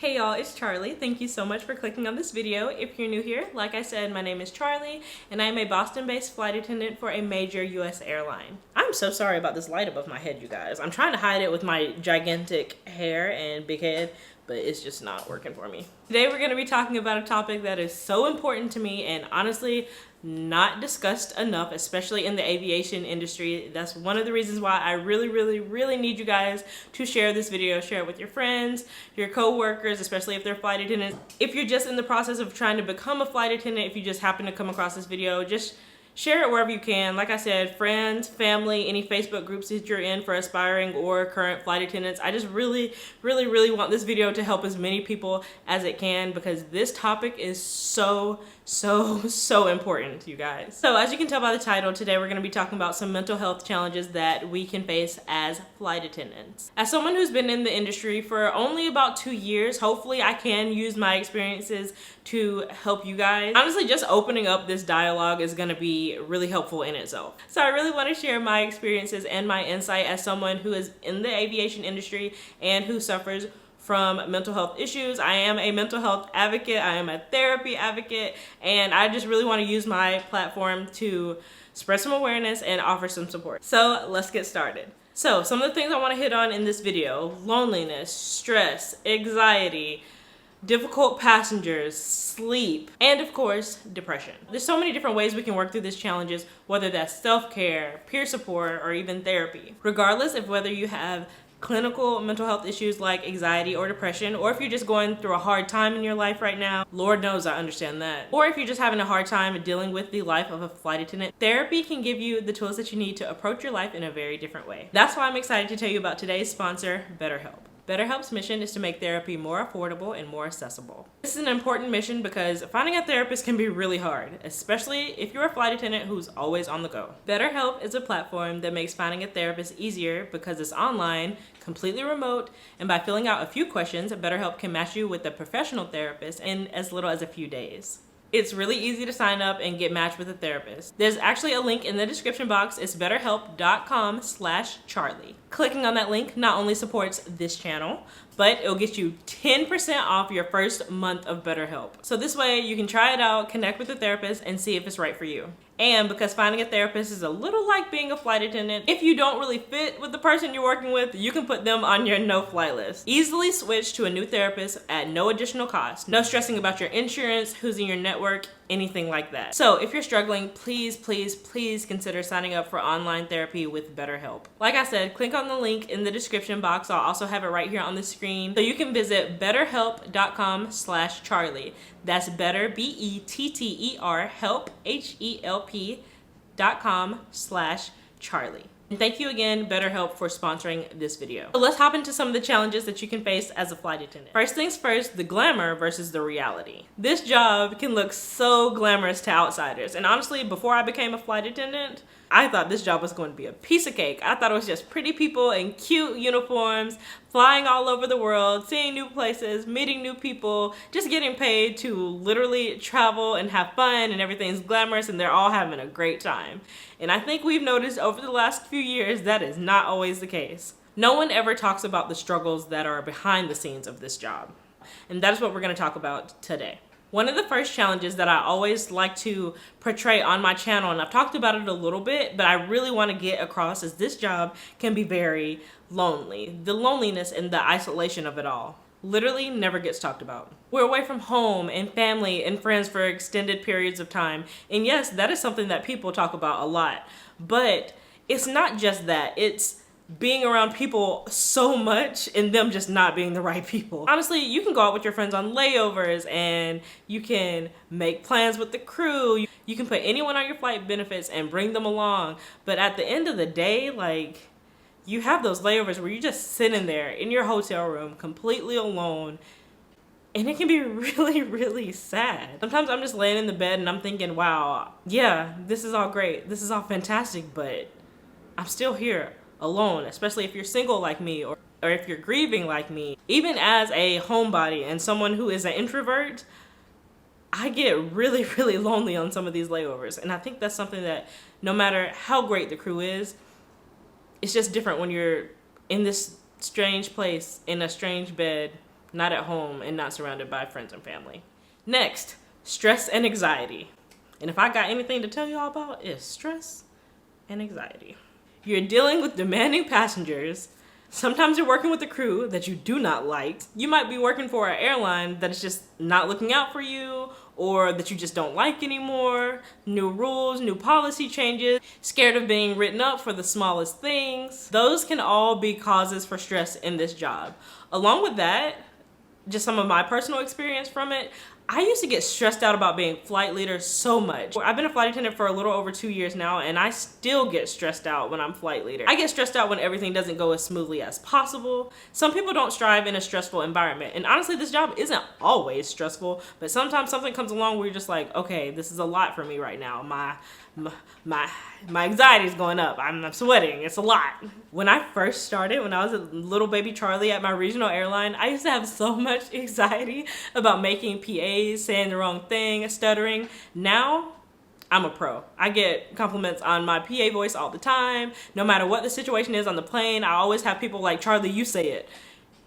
Hey y'all, it's Charlie. Thank you so much for clicking on this video. If you're new here, like I said, my name is Charlie, and I am a Boston-based flight attendant for a major US airline. I'm so sorry about this light above my head, you guys. I'm trying to hide it with my gigantic hair and big head, but it's just not working for me. Today we're going to be talking about a topic that is so important to me and honestly not discussed enough, especially in the aviation industry. That's one of the reasons why I really need you guys to share this video. Share it with your friends, your co-workers, especially if they're flight attendants. If you're just in the process of trying to become a flight attendant, if you just happen to come across this video, just share it wherever you can. Like I said, friends, family, any Facebook groups that you're in for aspiring or current flight attendants. I just really want this video to help as many people as it can because this topic is so important, you guys. So as you can tell by the title, today we're going to be talking about some mental health challenges that we can face as flight attendants. As someone who's been in the industry for only about 2 years, hopefully I can use my experiences to help you guys. Honestly, just opening up this dialogue is going to be really helpful in itself. So I really want to share my experiences and my insight as someone who is in the aviation industry and who suffers from mental health issues. I am a mental health advocate, I am a therapy advocate, and I just really want to use my platform to spread some awareness and offer some support. So let's get started. So some of the things I want to hit on in this video: loneliness, stress, anxiety, difficult passengers, sleep, and of course, depression. There's so many different ways we can work through these challenges, whether that's self-care, peer support, or even therapy. Regardless of whether you have clinical mental health issues like anxiety or depression, or if you're just going through a hard time in your life right now, Lord knows I understand that. Or if you're just having a hard time dealing with the life of a flight attendant, therapy can give you the tools that you need to approach your life in a very different way. That's why I'm excited to tell you about today's sponsor, BetterHelp. BetterHelp's mission is to make therapy more affordable and more accessible. This is an important mission because finding a therapist can be really hard, especially if you're a flight attendant who's always on the go. BetterHelp is a platform that makes finding a therapist easier because it's online, completely remote, and by filling out a few questions, BetterHelp can match you with a professional therapist in as little as a few days. It's really easy to sign up and get matched with a therapist. There's actually a link in the description box. It's betterhelp.com/Charlie. Clicking on that link not only supports this channel, but it'll get you 10% off your first month of BetterHelp. So this way you can try it out, connect with a therapist, and see if it's right for you. And because finding a therapist is a little like being a flight attendant, if you don't really fit with the person you're working with, you can put them on your no-fly list. Easily switch to a new therapist at no additional cost. No stressing about your insurance, who's in your network, anything like that. So if you're struggling, please consider signing up for online therapy with BetterHelp. Like I said, click on the link in the description box. I'll also have it right here on the screen. So you can visit betterhelp.com/Charlie. That's better, BETTER, help, HELP.com/Charlie. And thank you again, BetterHelp, for sponsoring this video. So let's hop into some of the challenges that you can face as a flight attendant. First things first, the glamour versus the reality. This job can look so glamorous to outsiders. And honestly, before I became a flight attendant, I thought this job was going to be a piece of cake. I thought it was just pretty people in cute uniforms, flying all over the world, seeing new places, meeting new people, just getting paid to literally travel and have fun, and everything's glamorous and they're all having a great time. And I think we've noticed over the last few years that is not always the case. No one ever talks about the struggles that are behind the scenes of this job. And that is what we're going to talk about today. One of the first challenges that I always like to portray on my channel, and I've talked about it a little bit, but I really want to get across, is this job can be very lonely. The loneliness and the isolation of it all literally never gets talked about. We're away from home and family and friends for extended periods of time. And yes, that is something that people talk about a lot. But it's not just that. It's being around people so much and them just not being the right people. Honestly, you can go out with your friends on layovers and you can make plans with the crew. You can put anyone on your flight benefits and bring them along. But at the end of the day, like, you have those layovers where you're just sitting there in your hotel room completely alone. And it can be really sad. Sometimes I'm just laying in the bed and I'm thinking, wow, yeah, this is all great. This is all fantastic, but I'm still here alone, especially if you're single like me or if you're grieving like me. Even as a homebody and someone who is an introvert, I get really lonely on some of these layovers. And I think that's something that no matter how great the crew is, it's just different when you're in this strange place, in a strange bed, not at home and not surrounded by friends and family. Next, stress and anxiety. And if I got anything to tell you all about, it's stress and anxiety. You're dealing with demanding passengers. Sometimes you're working with a crew that you do not like. You might be working for an airline that is just not looking out for you, or that you just don't like anymore. New rules, new policy changes, scared of being written up for the smallest things. Those can all be causes for stress in this job. Along with that, just some of my personal experience from it, I used to get stressed out about being flight leader so much. I've been a flight attendant for a little over 2 years now, and I still get stressed out when I'm flight leader. I get stressed out when everything doesn't go as smoothly as possible. Some people don't strive in a stressful environment, and honestly, this job isn't always stressful, but sometimes something comes along where you're just like, okay, this is a lot for me right now. My anxiety is going up. I'm sweating. It's a lot. When I first started, when I was a little baby Charlie at my regional airline, I used to have so much anxiety about making PAs, saying the wrong thing, stuttering. Now, I'm a pro. I get compliments on my PA voice all the time. No matter what the situation is on the plane, I always have people like, Charlie, you say it.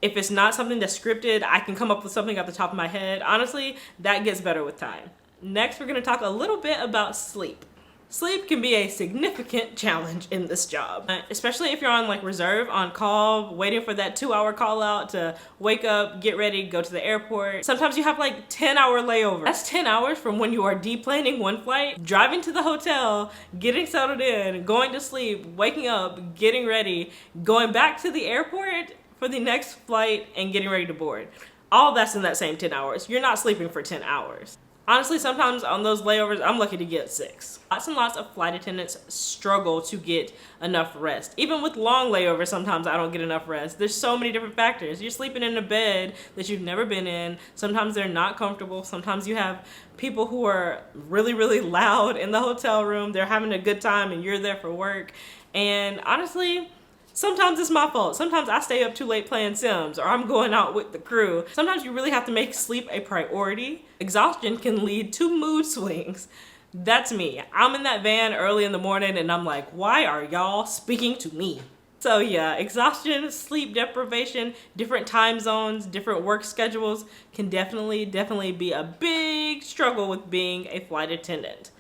If it's not something that's scripted, I can come up with something at the top of my head. Honestly, that gets better with time. Next, we're going to talk a little bit about sleep. Sleep can be a significant challenge in this job, especially if you're on like reserve, on call, waiting for that 2-hour call out to wake up, get ready, go to the airport. Sometimes you have like 10-hour layover. That's 10 hours from when you are deplaning one flight, driving to the hotel, getting settled in, going to sleep, waking up, getting ready, going back to the airport for the next flight, and getting ready to board. All that's in that same 10 hours. You're not sleeping for 10 hours. Honestly, sometimes on those layovers, I'm lucky to get 6. Lots and lots of flight attendants struggle to get enough rest. Even with long layovers, sometimes I don't get enough rest. There's so many different factors. You're sleeping in a bed that you've never been in. Sometimes they're not comfortable. Sometimes you have people who are really, really loud in the hotel room. They're having a good time and you're there for work. And honestly, sometimes it's my fault. Sometimes I stay up too late playing Sims, or I'm going out with the crew. Sometimes you really have to make sleep a priority. Exhaustion can lead to mood swings. That's me. I'm in that van early in the morning and I'm like, why are y'all speaking to me? So yeah, exhaustion, sleep deprivation, different time zones, different work schedules can definitely be a big struggle with being a flight attendant.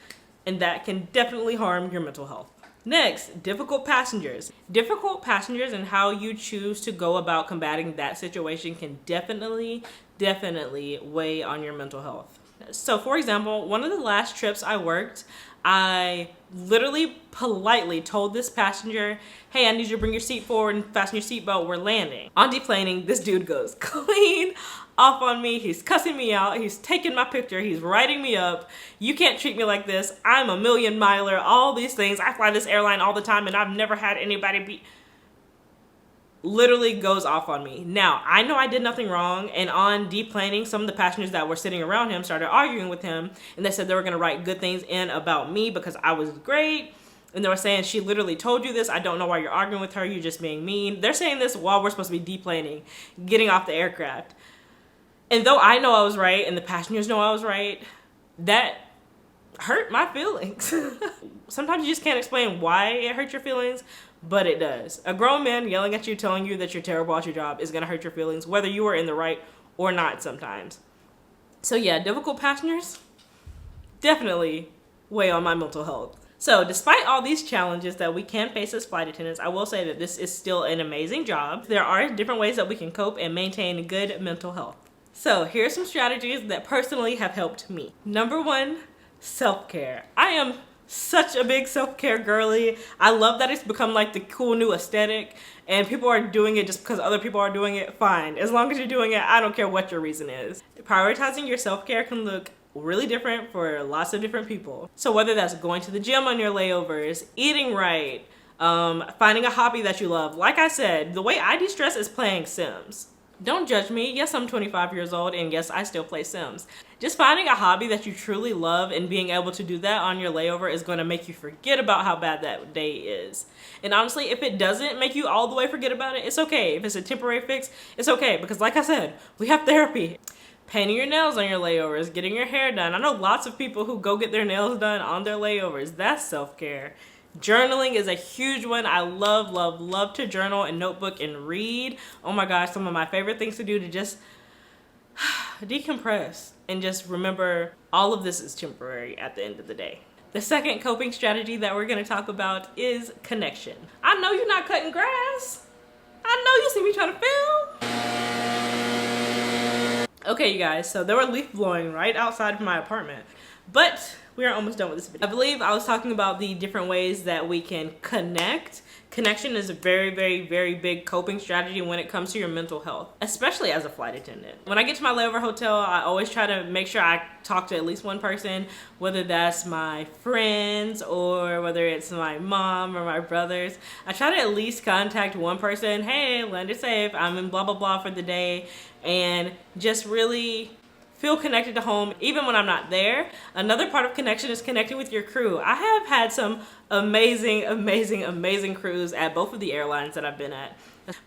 And that can definitely harm your mental health. Next, difficult passengers. Difficult passengers and how you choose to go about combating that situation can definitely weigh on your mental health. So for example, one of the last trips I worked, I literally politely told this passenger, hey, I need you to bring your seat forward and fasten your seatbelt, we're landing. On deplaning, this dude goes clean off on me. He's cussing me out. He's taking my picture. He's writing me up. You can't treat me like this. I'm a million miler, all these things. I fly this airline all the time and I've never had anybody be... Literally goes off on me. Now, I know I did nothing wrong, and on deplaning, some of the passengers that were sitting around him started arguing with him, and they said they were gonna write good things in about me because I was great. And they were saying, she literally told you this. I don't know why you're arguing with her. You're just being mean. They're saying this while we're supposed to be deplaning, getting off the aircraft. And though I know I was right and the passengers know I was right, that hurt my feelings. Sometimes you just can't explain why it hurt your feelings, but it does. A grown man yelling at you, telling you that you're terrible at your job is gonna hurt your feelings, whether you are in the right or not sometimes. So yeah, difficult passengers definitely weigh on my mental health. So despite all these challenges that we can face as flight attendants, I will say that this is still an amazing job. There are different ways that we can cope and maintain good mental health. So here are some strategies that personally have helped me. Number 1, self-care. I am such a big self-care girly. I love that it's become like the cool new aesthetic and people are doing it just because other people are doing it. Fine. As long as you're doing it, I don't care what your reason is. Prioritizing your self-care can look really different for lots of different people. So whether that's going to the gym on your layovers, eating right, finding a hobby that you love. Like I said, the way I de-stress is playing Sims. Don't judge me. Yes, I'm 25 years old and yes, I still play Sims. Just finding a hobby that you truly love and being able to do that on your layover is going to make you forget about how bad that day is. And honestly, if it doesn't make you all the way forget about it, it's okay. If it's a temporary fix, it's okay. Because like I said, we have therapy. Painting your nails on your layovers, getting your hair done. I know lots of people who go get their nails done on their layovers. That's self-care. Journaling is a huge one. I love to journal and notebook and read. Oh my gosh, some of my favorite things to do to just decompress and just remember all of this is temporary at the end of the day. The second coping strategy that we're going to talk about is connection. I know you're not cutting grass. I know you see me trying to film. Okay, you guys, so there were leaf blowing right outside of my apartment, but we are almost done with this video. I believe I was talking about the different ways that we can connect. Connection is a very, very, very big coping strategy when it comes to your mental health, especially as a flight attendant. When I get to my layover hotel, I always try to make sure I talk to at least one person, whether that's my friends or whether it's my mom or my brothers. I try to at least contact one person. Hey, landed safe. I'm in blah, blah, blah for the day. And just really feel connected to home even when I'm not there. Another part of connection is connecting with your crew. I have had some amazing crews at both of the airlines that I've been at.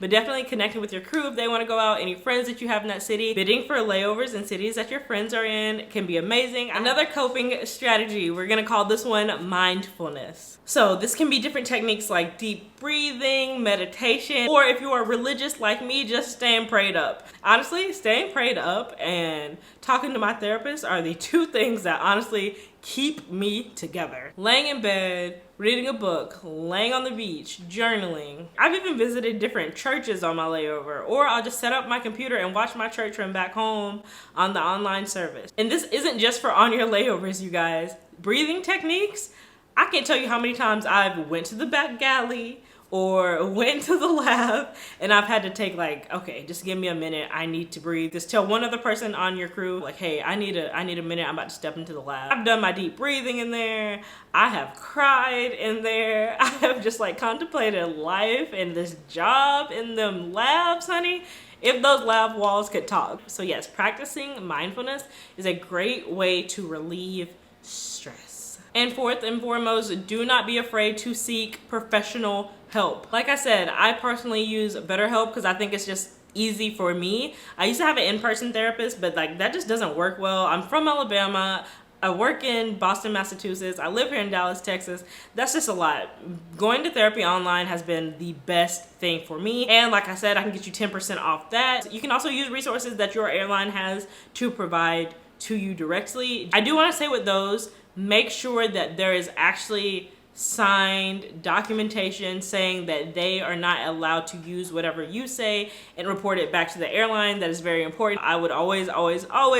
But definitely connecting with your crew if they want to go out, any friends that you have in that city. Bidding for layovers in cities that your friends are in can be amazing. Another coping strategy, we're gonna call this one mindfulness. So this can be different techniques like deep breathing, meditation, or if you are religious like me, just staying prayed up. Honestly, staying prayed up and talking to my therapist are the two things that honestly keep me together. Laying in bed, reading a book, laying on the beach, journaling. I've even visited different churches on my layover, or I'll just set up my computer and watch my church from back home on the online service. And this isn't just for on your layovers, you guys. Breathing techniques, I can't tell you how many times I've went to the back galley or went to the lab and I've had to take like, okay, just give me a minute, I need to breathe. Just tell one other person on your crew like, hey, I need a minute, I'm about to step into the lab. I've done my deep breathing in there. I have cried in there. I have just like contemplated life and this job in them labs, honey. If those lab walls could talk. So yes, practicing mindfulness is a great way to relieve stress. And fourth and foremost, do not be afraid to seek professional help. Like I said, I personally use BetterHelp because I think it's just easy for me. I used to have an in-person therapist, but like that just doesn't work well. I'm from Alabama. I work in Boston, Massachusetts. I live here in Dallas, Texas. That's just a lot. Going to therapy online has been the best thing for me. And like I said, I can get you 10% off that. You can also use resources that your airline has to provide to you directly. I do want to say with those, make sure that there is actually signed documentation saying that they are not allowed to use whatever you say and report it back to the airline. That is very important. I would always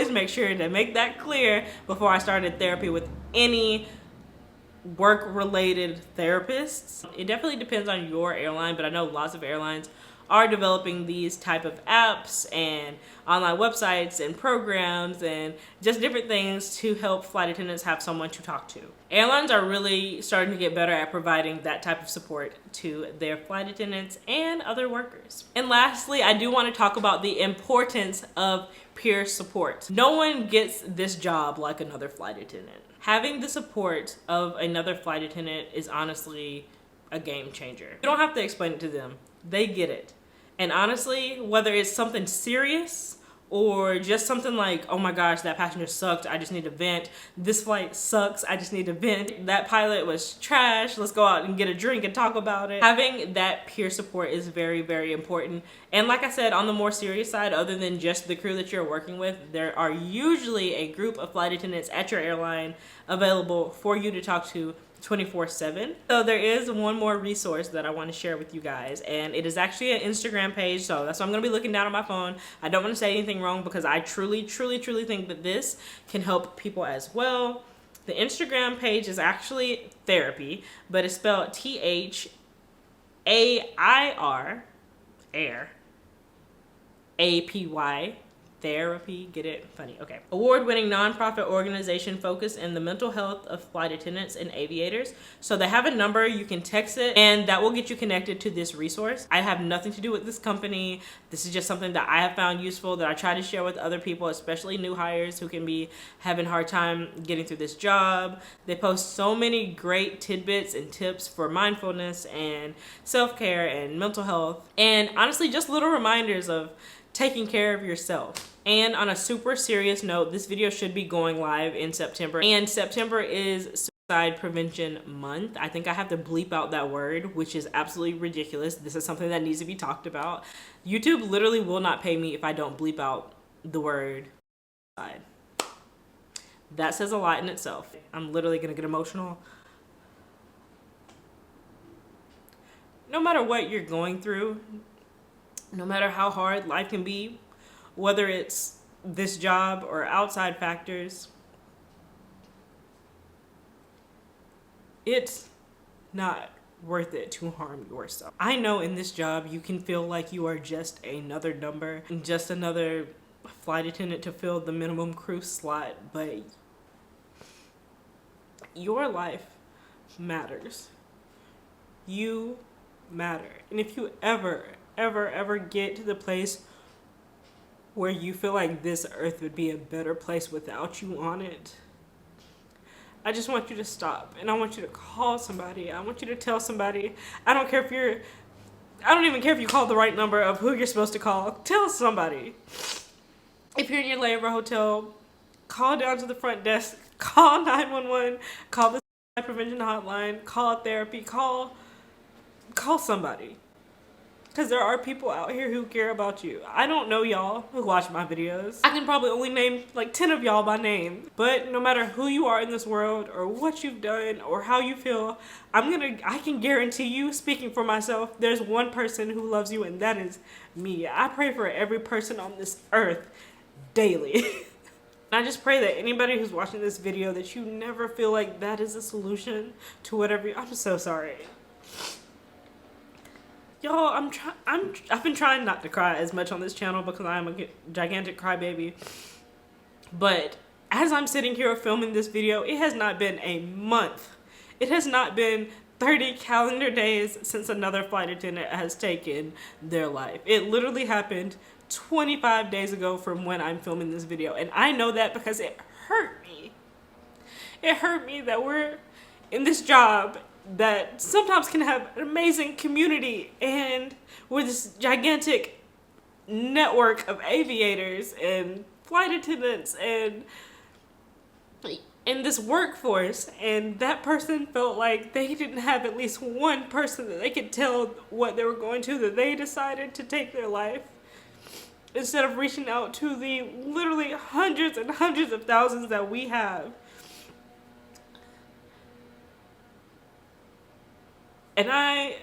make sure to make that clear before I started therapy with any work-related therapists. It definitely depends on your airline, but I know lots of airlines are developing these type of apps and online websites and programs and just different things to help flight attendants have someone to talk to. Airlines are really starting to get better at providing that type of support to their flight attendants and other workers. And lastly, I do want to talk about the importance of peer support. No one gets this job like another flight attendant. Having the support of another flight attendant is honestly a game changer. You don't have to explain it to them. They get it. And honestly, whether it's something serious or just something like, oh my gosh, that passenger sucked, I just need to vent. This flight sucks, I just need to vent. That pilot was trash, let's go out and get a drink and talk about it. Having that peer support is very, very important. And like I said, on the more serious side, other than just the crew that you're working with, there are usually a group of flight attendants at your airline available for you to talk to 24/7. So there is one more resource that I want to share with you guys, and it is actually an Instagram page, so that's why I'm going to be looking down at my phone. I don't want to say anything wrong because I truly think that this can help people as well. The Instagram page is actually therapy, but it's spelled THAIR, APY, therapy, get it? Funny, okay. Award-winning nonprofit organization focused in the mental health of flight attendants and aviators. So they have a number, you can text it, and that will get you connected to this resource. I have nothing to do with this company. This is just something that I have found useful that I try to share with other people, especially new hires who can be having a hard time getting through this job. They post so many great tidbits and tips for mindfulness and self-care and mental health. And honestly, just little reminders of taking care of yourself. And on a super serious note, this video should be going live in September, and September is Suicide Prevention Month. I think I have to bleep out that word, which is absolutely ridiculous. This is something that needs to be talked about. YouTube literally will not pay me if I don't bleep out the word suicide. That says a lot in itself. I'm literally gonna get emotional. No matter what you're going through, no matter how hard life can be, whether it's this job or outside factors, it's not worth it to harm yourself. I know in this job you can feel like you are just another number, just another flight attendant to fill the minimum crew slot, but your life matters. You matter. And if you ever get to the place where you feel like this earth would be a better place without you on it, I just want you to stop, and I want you to call somebody. I want you to tell somebody. I don't even care if you call the right number of who you're supposed to call. Tell somebody. If you're in your layover hotel, call down to the front desk, call 911, call the prevention hotline, call therapy, call somebody. Because there are people out here who care about you. I don't know y'all who watch my videos. I can probably only name like 10 of y'all by name. But no matter who you are in this world or what you've done or how you feel, I can guarantee you, speaking for myself, there's one person who loves you, and that is me. I pray for every person on this earth daily. And I just pray that anybody who's watching this video, that you never feel like that is a solution to whatever I'm so sorry. Y'all, I've been trying not to cry as much on this channel because I'm a gigantic crybaby. But as I'm sitting here filming this video, it has not been a month. It has not been 30 calendar days since another flight attendant has taken their life. It literally happened 25 days ago from when I'm filming this video. And I know that because it hurt me. It hurt me that we're in this job that sometimes can have an amazing community, and we're this gigantic network of aviators and flight attendants and in this workforce, and that person felt like they didn't have at least one person that they could tell what they were going to, that they decided to take their life instead of reaching out to the literally hundreds and hundreds of thousands that we have. And I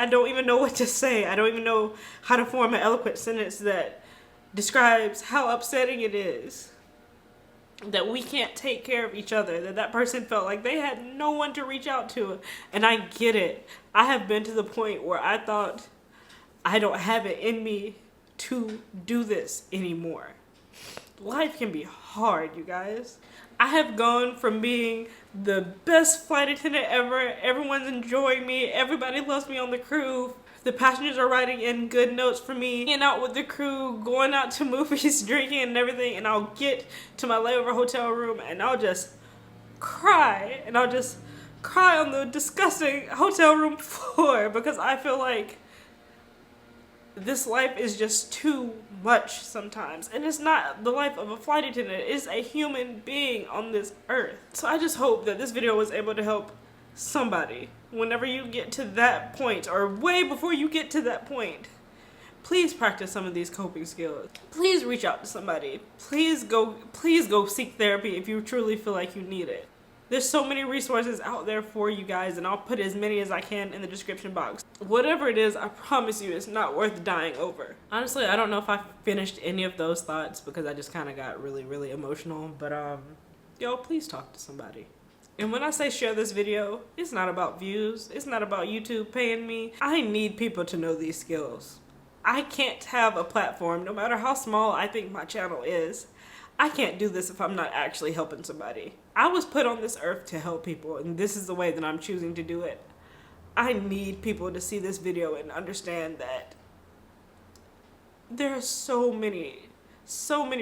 don't even know what to say. I don't even know how to form an eloquent sentence that describes how upsetting it is that we can't take care of each other, that person felt like they had no one to reach out to. And I get it. I have been to the point where I thought I don't have it in me to do this anymore. Life can be hard, you guys. I have gone from being the best flight attendant ever, everyone's enjoying me, everybody loves me on the crew, the passengers are writing in good notes for me, hanging out with the crew, going out to movies, drinking and everything, and I'll get to my layover hotel room and I'll just cry, and I'll just cry on the disgusting hotel room floor because I feel like this life is just too much sometimes. And it's not the life of a flight attendant, it's a human being on this earth. So I just hope that this video was able to help somebody whenever you get to that point, or way before you get to that point. Please practice some of these coping skills. Please reach out to somebody. Please go seek therapy if you truly feel like you need it. There's so many resources out there for you guys, and I'll put as many as I can in the description box. Whatever it is, I promise you it's not worth dying over. Honestly, I don't know if I finished any of those thoughts because I just kind of got really, really emotional. But yo, please talk to somebody. And when I say share this video, it's not about views. It's not about YouTube paying me. I need people to know these skills. I can't have a platform, no matter how small I think my channel is. I can't do this if I'm not actually helping somebody. I was put on this earth to help people, and this is the way that I'm choosing to do it. I need people to see this video and understand that there are so many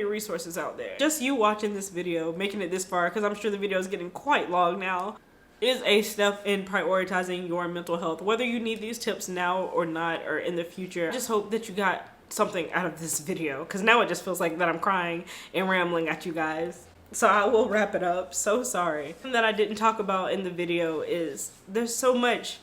resources out there. Just you watching this video, making it this far, because I'm sure the video is getting quite long now, is a step in prioritizing your mental health. Whether you need these tips now or not, or in the future, I just hope that you got something out of this video, because now it just feels like that I'm crying and rambling at you guys. So I will wrap it up. So sorry. Something that I didn't talk about in the video is there's so much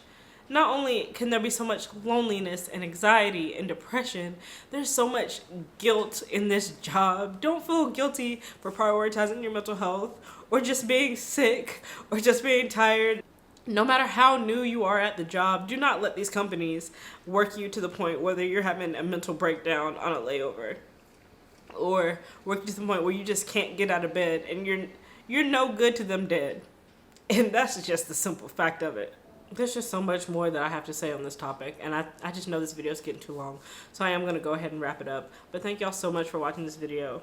not only can there be so much loneliness and anxiety and depression, there's so much guilt in this job. Don't feel guilty for prioritizing your mental health or just being sick or just being tired. No matter how new you are at the job, do not let these companies work you to the point whether you're having a mental breakdown on a layover or work you to the point where you just can't get out of bed and you're no good to them dead. And that's just the simple fact of it. There's just so much more that I have to say on this topic, and I just know this video is getting too long, so I am going to go ahead and wrap it up. But thank y'all so much for watching this video,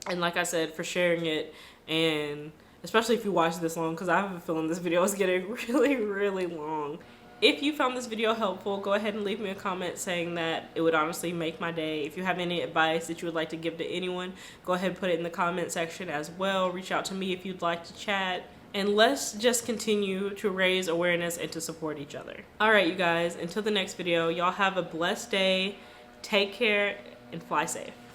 and like I said, for sharing it, and especially if you watched this long, because I have a feeling this video is getting really, really long. If you found this video helpful, go ahead and leave me a comment saying that. It would honestly make my day. If you have any advice that you would like to give to anyone, go ahead and put it in the comment section as well. Reach out to me if you'd like to chat. And let's just continue to raise awareness and to support each other. All right, you guys, until the next video, y'all have a blessed day. Take care and fly safe.